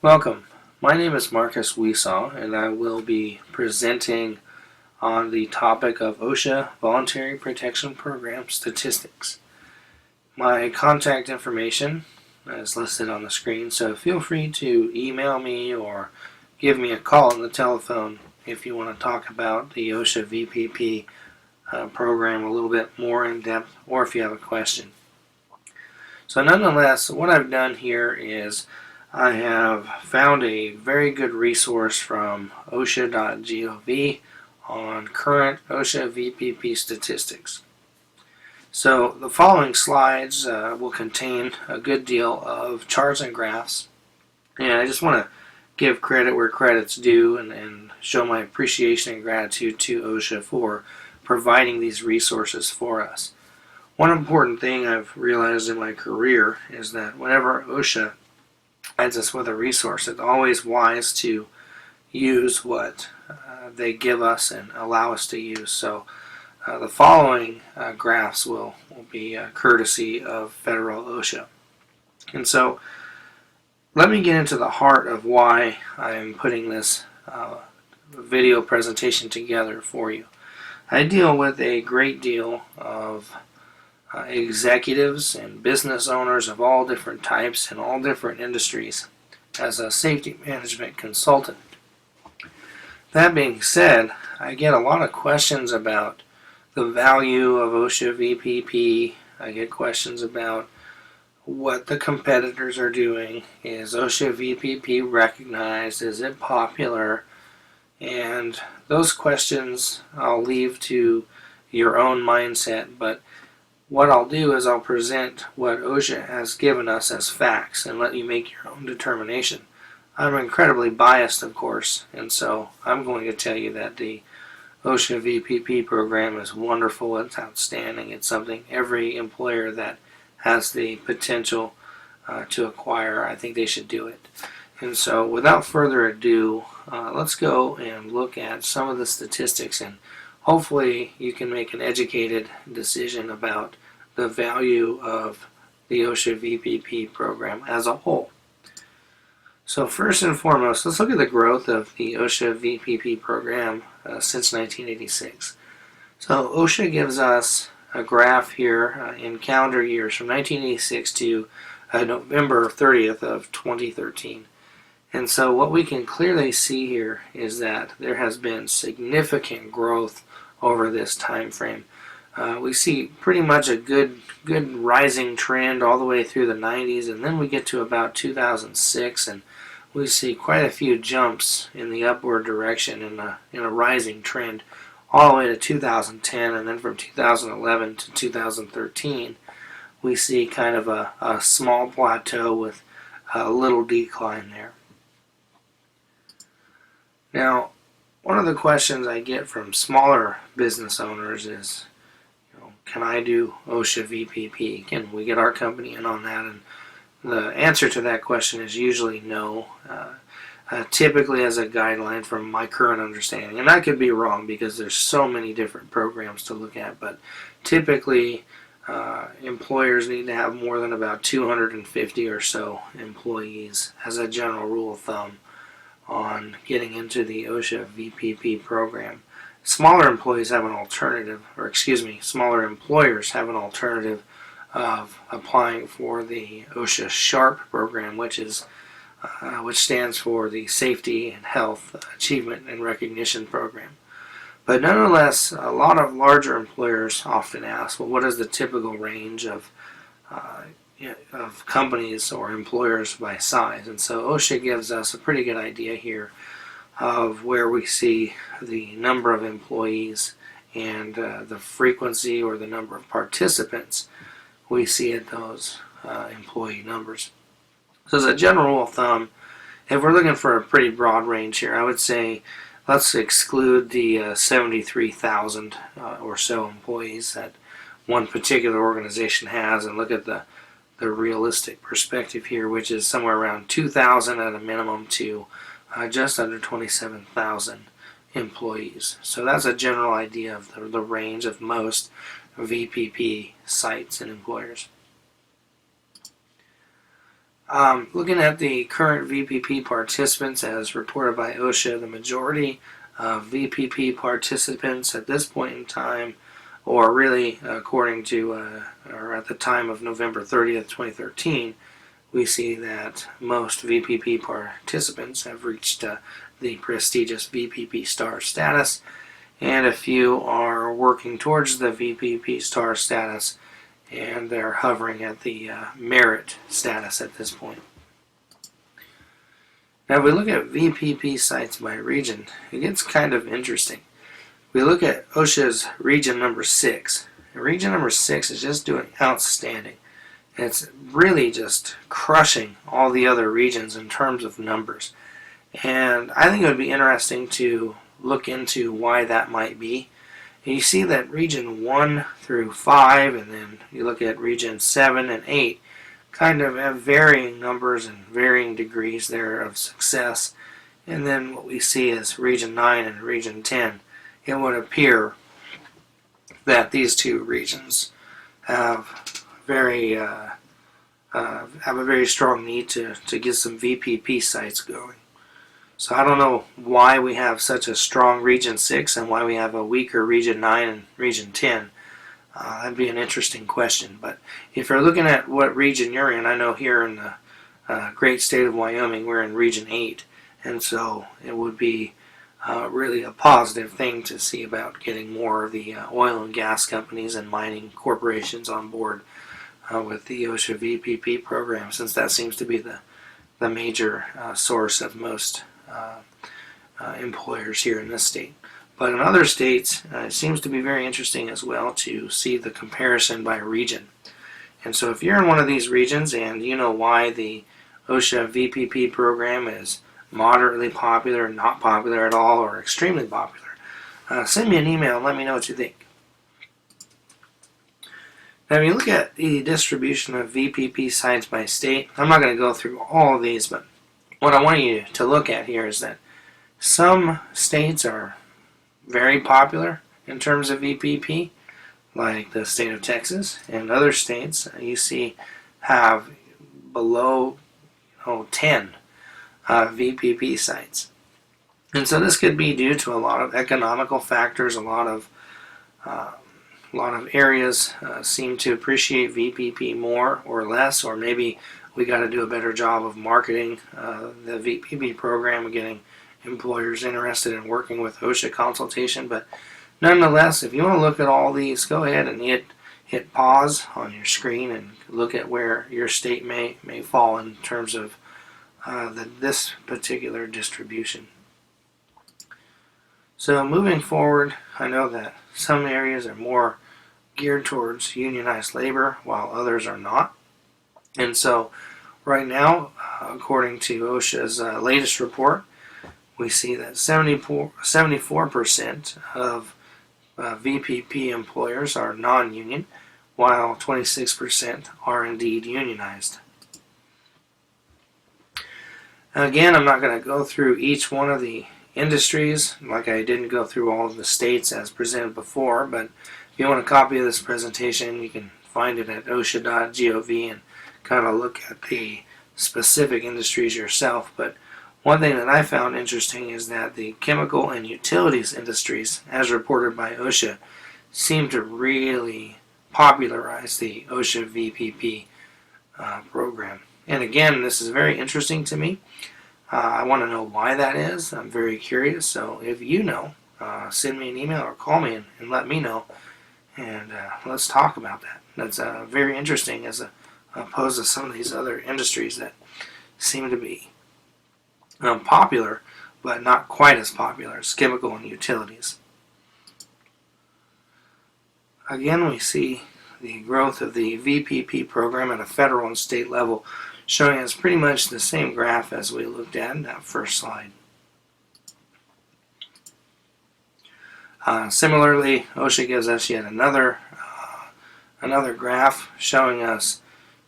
Welcome. My name is Markus Wesaw, and I will be presenting on the topic of OSHA Voluntary Protection Program statistics. My contact information is listed on the screen, so feel free to email me or give me a call on the telephone if you want to talk about the OSHA VPP program a little bit more in depth, or if you have a question. So nonetheless, what I've done here is I have found a very good resource from OSHA.gov on current OSHA VPP statistics. So the following slides will contain a good deal of charts and graphs, and I just want to give credit where credit's due and show my appreciation and gratitude to OSHA for providing these resources for us. One important thing I've realized in my career is that whenever OSHA provides us with a resource, it's always wise to use what they give us and allow us to use. So the following graphs will be courtesy of federal OSHA. And so let me get into the heart of why I'm putting this video presentation together for you. I deal with a great deal of executives and business owners of all different types and all different industries as a safety management consultant. That being said, I get a lot of questions about the value of OSHA VPP. I get questions about what the competitors are doing. Is OSHA VPP recognized? Is it popular? And those questions I'll leave to your own mindset, but what I'll do is I'll present what OSHA has given us as facts and let you make your own determination. I'm incredibly biased, of course, and so I'm going to tell you that the OSHA VPP program is wonderful, it's outstanding, it's something every employer that has the potential to acquire, I think they should do it. And so without further ado, let's go and look at some of the statistics, and hopefully you can make an educated decision about the value of the OSHA VPP program as a whole. So first and foremost, let's look at the growth of the OSHA VPP program since 1986. So OSHA gives us a graph here in calendar years from 1986 to November 30th of 2013. And so what we can clearly see here is that there has been significant growth over this time frame. We see pretty much a good rising trend all the way through the 90s, and then we get to about 2006, and we see quite a few jumps in the upward direction in a rising trend all the way to 2010, and then from 2011 to 2013 we see kind of a small plateau with a little decline there. Now, one of the questions I get from smaller business owners is, can I do OSHA VPP? Can we get our company in on that? And the answer to that question is usually no, typically as a guideline from my current understanding. And I could be wrong because there's so many different programs to look at, but typically employers need to have more than about 250 or so employees as a general rule of thumb on getting into the OSHA VPP program. Smaller employees have an alternative, or excuse me, smaller employers have an alternative of applying for the OSHA SHARP program, which stands for the Safety and Health Achievement and Recognition Program. But nonetheless, a lot of larger employers often ask, well, what is the typical range of companies or employers by size? And so OSHA gives us a pretty good idea here of where we see the number of employees and the frequency or the number of participants we see at those employee numbers. So as a general rule of thumb, if we're looking for a pretty broad range here, I would say let's exclude the 73,000 or so employees that one particular organization has and look at the realistic perspective here, which is somewhere around 2,000 at a minimum to just under 27,000 employees. So that's a general idea of the range of most VPP sites and employers. Looking at the current VPP participants as reported by OSHA, the majority of VPP participants at this point in time, or really according to, or at the time of November 30th, 2013, we see that most VPP participants have reached the prestigious VPP star status, and a few are working towards the VPP star status, and they're hovering at the merit status at this point. Now, if we look at VPP sites by region, it gets kind of interesting. We look at OSHA's region number 6. And region number 6 is just doing outstanding. It's really just crushing all the other regions in terms of numbers. And I think it would be interesting to look into why that might be. And you see that region 1 through 5, and then you look at region 7 and 8, kind of have varying numbers and varying degrees there of success. And then what we see is region 9 and region 10. It would appear that these two regions have a very strong need to get some VPP sites going. So I don't know why we have such a strong region 6 and why we have a weaker region 9 and region 10. That'd be an interesting question. But if you're looking at what region you're in, I know here in the great state of Wyoming, we're in region 8. And so it would be really a positive thing to see about getting more of the oil and gas companies and mining corporations on board with the OSHA VPP program, since that seems to be the major source of most employers here in this state. But in other states, it seems to be very interesting as well to see the comparison by region. And so if you're in one of these regions and you know why the OSHA VPP program is moderately popular, not popular at all, or extremely popular, send me an email and let me know what you think. Now, if you look at the distribution of VPP sites by state, I'm not going to go through all of these, but what I want you to look at here is that some states are very popular in terms of VPP, like the state of Texas, and other states you see have below 10 VPP sites. And so this could be due to a lot of economical factors. A lot of areas seem to appreciate VPP more or less, or maybe we got to do a better job of marketing the VPP program and getting employers interested in working with OSHA consultation. But nonetheless, if you want to look at all these, go ahead and hit pause on your screen and look at where your state may fall in terms of this particular distribution. So moving forward, I know that some areas are more geared towards unionized labor while others are not. And so right now, according to OSHA's latest report, we see that 74% of VPP employers are non-union, while 26% are indeed unionized. Again, I'm not going to go through each one of the industries like I didn't go through all of the states as presented before, but if you want a copy of this presentation, you can find it at osha.gov and kind of look at the specific industries yourself. But one thing that I found interesting is that the chemical and utilities industries, as reported by OSHA, seem to really popularize the OSHA VPP program. And again, this is very interesting to me. I want to know why that is. I'm very curious. So if you know, send me an email or call me and let me know. And let's talk about that. That's very interesting as opposed to some of these other industries that seem to be popular, but not quite as popular as chemical and utilities. Again, we see the growth of the VPP program at a federal and state level, showing us pretty much the same graph as we looked at in that first slide. Similarly, OSHA gives us yet another graph showing us,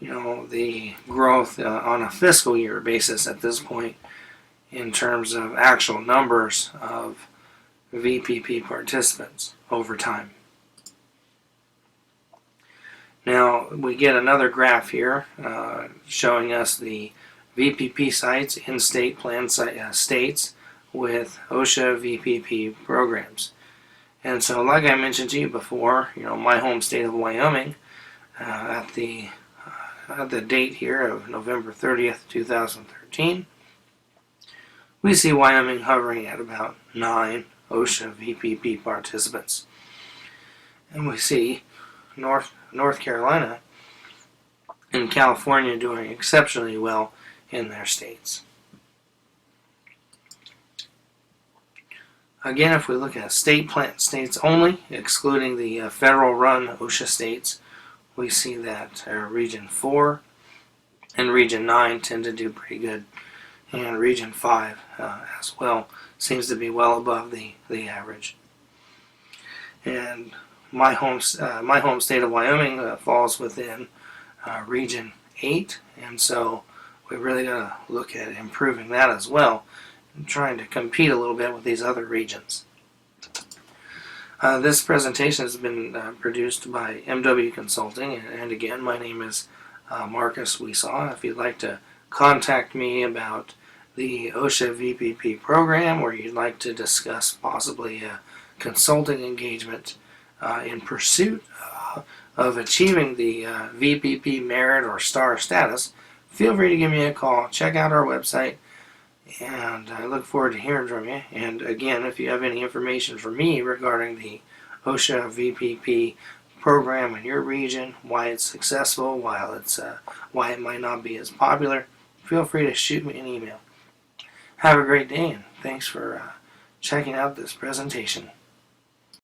the growth on a fiscal year basis at this point in terms of actual numbers of VPP participants over time. Now we get another graph here showing us the VPP sites in state plan states with OSHA VPP programs. And so, like I mentioned to you before, my home state of Wyoming, at the date here of November 30th, 2013, we see Wyoming hovering at about 9 OSHA VPP participants. And we see North Carolina and California doing exceptionally well in their states. Again, if we look at state plan states only, excluding the federal-run OSHA states, we see that Region 4 and Region 9 tend to do pretty good, and Region 5 as well seems to be well above the average. And my home state of Wyoming falls within Region 8, and so we really got to look at improving that as well, and trying to compete a little bit with these other regions. This presentation has been produced by MW Consulting, and again, my name is Markus Wesaw. If you'd like to contact me about the OSHA VPP program, or you'd like to discuss possibly a consulting engagement in pursuit of achieving the VPP merit or star status, feel free to give me a call. Check out our website, and I look forward to hearing from you. And again, if you have any information for me regarding the OSHA VPP program in your region, why it's successful, why it might not be as popular, feel free to shoot me an email. Have a great day, and thanks for checking out this presentation.